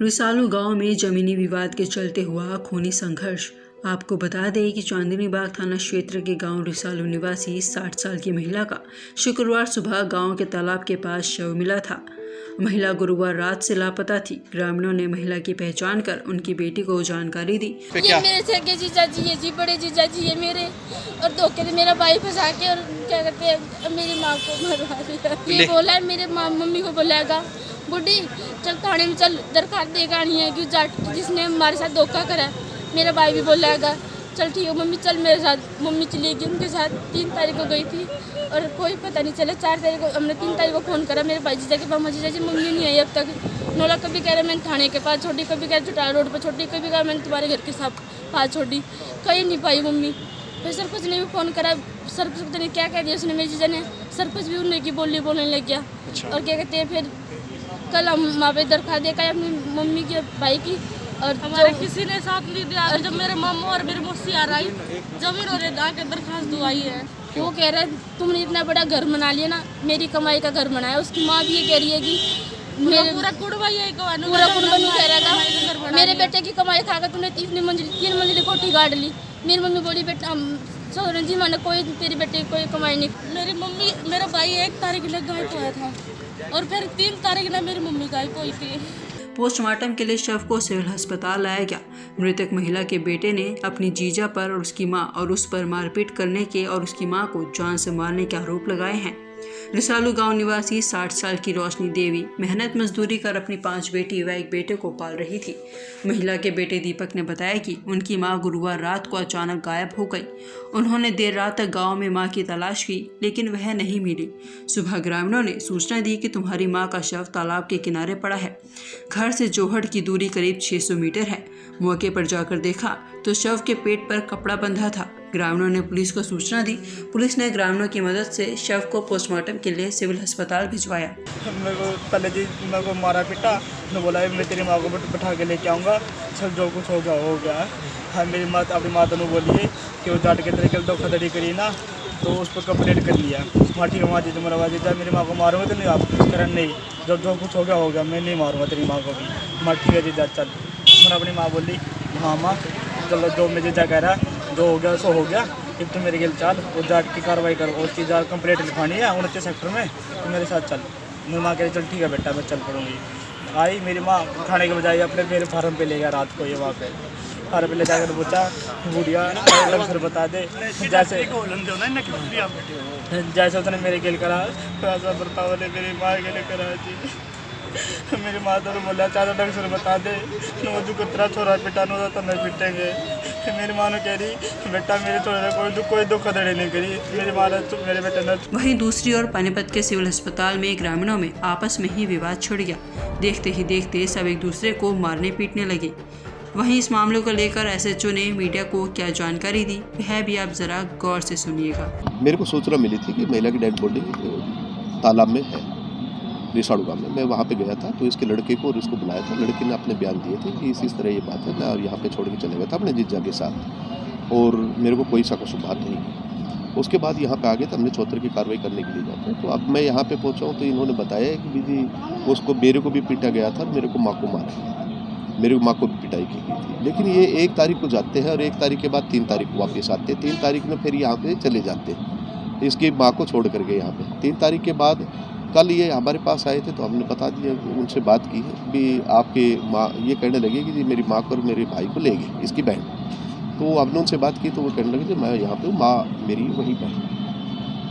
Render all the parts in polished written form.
रिसालू गांव में जमीनी विवाद के चलते हुआ खूनी संघर्ष। आपको बता दें कि चांदनी बाग थाना क्षेत्र के गांव रिसालू निवासी 60 साल की महिला का शुक्रवार सुबह गांव के तालाब के पास शव मिला था। महिला गुरुवार रात से लापता थी। ग्रामीणों ने महिला की पहचान कर उनकी बेटी को जानकारी दी। ये मेरे सगे जीजा जी है जी, बड़े जीजा जी है मेरे, और धोखे से मेरा भाई फंसा के और क्या कहते हैं मेरी माँ को मरवा दिया। ये बोला है मेरे मम्मी को बोलेगा बुढ़ी चल थाने में चल, दरखास्त देगा नहीं है कि जाट जिसने हमारे साथ धोखा करा। मेरा भाई भी बोलेगा चल ठीक है मम्मी चल मेरे साथ। मम्मी चली गई उनके साथ। 3 तारीख को गई थी और कोई पता नहीं चला। 4 तारीख को हमने 3 तारीख को फ़ोन करा मेरे भाई जीजा के पापा जीजा जी मम्मी नहीं आई अब तक। नोला कभी कह रहे मैंने थाने के पास छोड़ी, कभी कह रहे चुटाला रोड पर छोड़ी, कभी कहा मैंने तुम्हारे घर के पास छोड़ी, कहीं नहीं पाई मम्मी। फिर सरपंच ने भी फ़ोन करा, सरपंच पता नहीं क्या कह दिया उसने मेरे जीजा ने। सरपंच भी उन्हें की बोलने लग गया। और क्या कहते हैं फिर कल हम वहाँ पे दरखास्त देखा अपनी मम्मी के भाई की, और हमारे किसी ने साथ नहीं दिया। जब मेरे मामा और मेरी मौसी आ रही जब इन्होंने आके दरखास्त दुआई है। वो कह रहा है तुमने इतना बड़ा घर बना लिया ना, मेरी कमाई का घर बनाया। उसकी माँ भी ये कह रही है कि मेरे पूरा कुड़वा यही पूरा कुड़बा नहीं कह रहा था मेरे बेटे की कमाई खाकर तूने 3 मंजिली कोठी गाड़ ली। मेरी मम्मी बोली बेटा सोहरन जी माने कोई तेरी बेटे की कोई कमाई नहीं। मेरी मम्मी मेरा भाई 1 तारीख ने गायब हुआ था और फिर 3 तारीख ने मेरी मम्मी गायब हुई थी। पोस्टमार्टम के लिए शव को सिविल अस्पताल लाया गया। मृतक महिला के बेटे ने अपनी जीजा पर और उसकी मां और उस पर मारपीट करने के और उसकी मां को जान से मारने के आरोप लगाए हैं। रिसालू गांव निवासी 60 साल की रोशनी देवी मेहनत मजदूरी कर अपनी 5 बेटी व 1 बेटे को पाल रही थी। महिला के बेटे दीपक ने बताया कि उनकी मां गुरुवार रात को अचानक गायब हो गई। उन्होंने देर रात तक गांव में मां की तलाश की लेकिन वह नहीं मिली। सुबह ग्रामीणों ने सूचना दी कि तुम्हारी मां का शव तालाब के किनारे पड़ा है। घर से जोहड़ की दूरी करीब 600 मीटर है। मौके पर जाकर देखा तो शव के पेट पर कपड़ा बंधा था। ग्रामीणों ने पुलिस को सूचना दी। पुलिस ने ग्रामीणों की मदद से शव को पोस्टमार्टम के लिए सिविल अस्पताल भिजवाया। मेरे को पहले जी मेरे को मारा पीटा, मैं बोला मैं तेरी माँ को बैठा के लेके आऊँगा, सब जो कुछ हो गया। हाँ मेरी माँ अपनी माता ने बोली है कि वो जाट के तरीके धोखाधड़ी करी ना, तो उस पर कंप्लेंट कर लिया। माँ ठीक है माँ जी तुम्हारा जीजा मेरी माँ को मारूंगा तो नहीं, आप कुछ करन नहीं, जब जो कुछ हो गया मैं नहीं मारूंगा तेरी माँ को भी। माँ ठीक है जीजा चल। मैंने अपनी माँ बोली हाँ माँ चलो जो मैं जीजा कह रहा जो हो गया सो हो गया, एक तो मेरे गिल चल वो जाट की कार्रवाई कर, उसकी जाट कंप्लेंट लिखवानी है 29 सेक्टर में, तो मेरे साथ चल। मेरी माँ कह रही चल ठीक है बेटा मैं चल पड़ूँगी। आई मेरी माँ खाने के बजाय अपने मेरे फार्म पे ले गया रात को। ये वहाँ पे फार्म पे ले जाकर पूछा बुढ़िया फिर बता दे जैसे उसने मेरे गिल करा वैसा बर्ताव ने मेरी माँ के लिए करा जी। मेरी माँ तो बोला चाचा ढंग से बता दे जो कुतरा छोरा पिटानो तो मैं पिटेंगे। मेरी माँ ने कह रही बेटा मेरे छोरे कोई धोखाधड़ी नहीं करी। मेरी माँ ने मेरे बेटे ने। वहीं दूसरी ओर पानीपत के सिविल अस्पताल में ग्रामीणों में आपस में ही विवाद छिड़ गया। देखते ही देखते सब एक दूसरे को मारने पीटने लगे। वहीं इस मामले को लेकर एसएचओ ने मीडिया को क्या जानकारी दी है भी आप जरा गौर से सुनिएगा। मेरे को सूचना मिली थी कि महिला की डेड बॉडी तालाब में है रिसालू गाँव में। मैं वहाँ पे गया था तो इसके लड़के को और उसको बुलाया था। लड़के ने अपने बयान दिए थे कि इस तरह ये बात है, मैं यहाँ पे छोड़ के चले गया था अपने जीजा के साथ और मेरे को कोई शक शुबहात नहीं। उसके बाद यहाँ पे आ गए तो हमने चौथर की कार्रवाई करने के लिए जाते हैं। तो अब मैं यहाँ पे पहुँचा हूँ तो इन्होंने बताया कि दीदी उसको मेरे को भी पीटा गया था और मेरे को माँ को मारा, मेरी माँ को भी पिटाई की गई थी। लेकिन ये 1 तारीख को जाते हैं और 1 तारीख के बाद 3 तारीख को वापस आते हैं। 3 तारीख में फिर यहाँ पे चले जाते हैं इसकी माँ को छोड़ करके यहाँ पे। 3 तारीख के बाद कल ये हमारे पास आए थे तो हमने बता दिया, उनसे बात की भी आपके माँ ये कहने लगे कि जी मेरी माँ को और मेरे भाई को ले गए इसकी बहन। तो हमने उनसे बात की तो वो कहने लगे मैं यहाँ पे हूँ, माँ मेरी वहीं पर,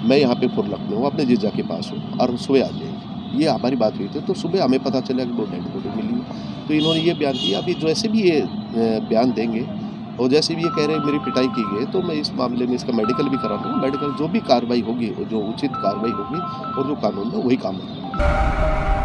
मैं यहाँ पे फुर लखनऊ अपने जीजा के पास हूँ और सुबह आ जाएगी। ये हमारी बात हुई थी। तो सुबह हमें पता चला कि वो डेड बॉडी मिली। तो इन्होंने ये बयान दिया। अभी जैसे भी ये बयान देंगे और जैसे भी ये कह रहे हैं मेरी पिटाई की गई तो मैं इस मामले में इसका मेडिकल भी करा दूँगा। मेडिकल जो भी कार्रवाई होगी जो उचित कार्रवाई होगी और जो कानून है वही काम होगा।